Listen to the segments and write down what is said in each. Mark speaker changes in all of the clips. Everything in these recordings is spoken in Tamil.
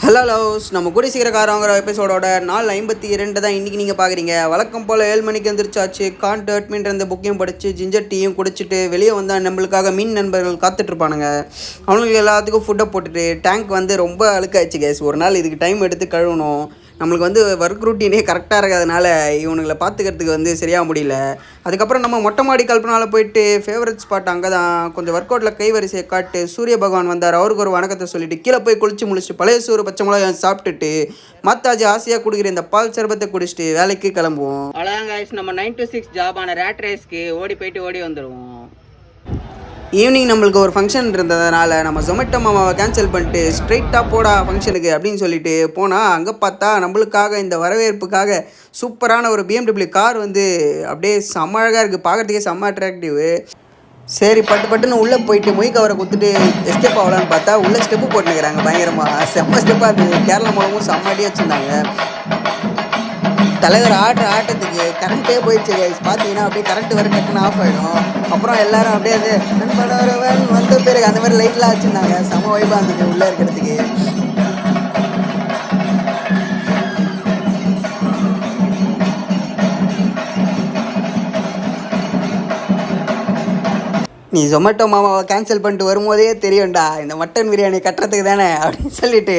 Speaker 1: ஹலோ லவ்ஸ், நம்ம கூடி சீக்கிரக்காரங்கிற எபிசோடோட 4:52 தான் இன்றைக்கி நீங்கள் பார்க்குறீங்க. வழக்கம் போல் 7 மணிக்கு எந்திரிச்சாச்சு. கான் டர்ட்மின்ற இந்த புக்கையும் படித்து ஜிஞ்சர் டீயும் குடிச்சிட்டு வெளியே வந்தால் நம்மளுக்காக மீன் நண்பர்கள் காத்துட்ருப்பானுங்க. அவங்களுக்கு எல்லாத்துக்கும் ஃபுட்டை போட்டுட்டு டேங்க் ரொம்ப அழுக்காச்சு கேஸ். ஒரு நாள் இதுக்கு டைம் எடுத்து கழுவணும். நம்மளுக்கு ஒர்க் ரூட்டீனே கரெக்டாக இருக்கிறதுனால இவனுங்களை பார்த்துக்கிறதுக்கு சரியாக முடியல. அதுக்கப்புறம் நம்ம மொட்டை மாடி கல்பனாவில் போயிட்டு ஃபேவரட் ஸ்பாட் அங்கே தான் கொஞ்சம் ஒர்க் அவுட்டில் கை வரிசையை காட்டு சூரிய பகவான் வந்தார். அவருக்கு ஒரு வணக்கத்தை சொல்லிவிட்டு கீழே போய் குளிச்சு முடிச்சுட்டு பழைய சோறு பச்சை மிளகாய் சாப்பிட்டுட்டு மத்தாஜி ஆசையாக குடிக்கிற இந்த பால் சர்பத்தை குடிச்சிட்டு வேலைக்கு கிளம்புவோம். அவ்வளோதான் கைஸ், நம்ம 9 to 6 ஜாபான ரேட் ரேஸ்க்கு ஓடி வந்துடுவோம். ஈவினிங் நம்மளுக்கு ஒரு ஃபங்க்ஷன் இருந்ததுனால நம்ம ஜொமேட்டோ மாமாவை கேன்சல் பண்ணிட்டு ஸ்ட்ரெயிட்டாக போடா ஃபங்க்ஷனுக்கு அப்படின்னு சொல்லிட்டு போனால் அங்கே பார்த்தா நம்மளுக்காக இந்த வரவேற்புக்காக சூப்பரான ஒரு BMW கார் அப்படியே செம்ம அழகாக இருக்குது. பார்க்குறதுக்கே செம்ம அட்ராக்டிவ். சரி பட்டுன்னு உள்ளே போயிட்டு மொய் கவரை கொடுத்துட்டு எஸ்கேப் ஆகலான்னு பார்த்தா உள்ளே ஸ்டெப்பு போட்டுனுக்கிறாங்க. பயங்கரமாக செம்ம ஸ்டெப்பாக இருந்தது. கேரளா மூலமும் செம்ம அடி வச்சுருந்தாங்க. தலைவர் ஆட்டத்துக்கு கரண்ட்டே போயிடுச்சு கைஸ். பார்த்தீங்கன்னா அப்படியே கரண்ட் வர டக்குன்னு ஆஃப் ஆகிடும். அப்புறம் எல்லாரும் அப்படியே வந்த பேருக்கு அந்த மாதிரி லைட்லாம் வச்சுருந்தாங்க. செம வைப்பாக இருந்துச்சு உள்ளே இருக்கிறதுக்கு. நீ ஜொமேட்டோ மாமாவை கேன்சல் பண்ணிட்டு வரும்போதே தெரியும்டா இந்த மட்டன் பிரியாணி கட்டுறதுக்கு தானே அப்படின்னு சொல்லிட்டு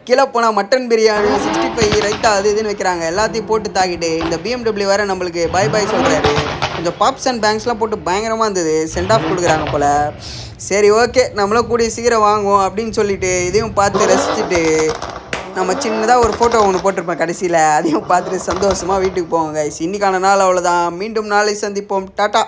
Speaker 1: கீழே போனால் மட்டன் பிரியாணி 65 ரைத்தா அது இதுன்னு வைக்கிறாங்க. எல்லாத்தையும் போட்டு தாக்கிட்டு இந்த BMW வேறு நம்மளுக்கு பாய் சொல்கிறாரு. கொஞ்சம் பாப்ஸ் அண்ட் பேங்க்ஸ்லாம் போட்டு பயங்கரமாக இருந்தது. சென்ட் ஆஃப் கொடுக்குறாங்க போல். சரி ஓகே, நம்மளும் கூடிய சீக்கிரம் வாங்குவோம் அப்படின்னு சொல்லிட்டு இதையும் பார்த்து ரசிச்சுட்டு நம்ம சின்னதாக ஒரு ஃபோட்டோ ஒன்று போட்டிருப்பேன் கடைசியில். அதையும் பார்த்துட்டு சந்தோஷமாக வீட்டுக்கு போவோம் கைஸ். இன்றைக்கான நாள் அவ்வளோதான். மீண்டும் நாளை சந்திப்போம். டாட்டா.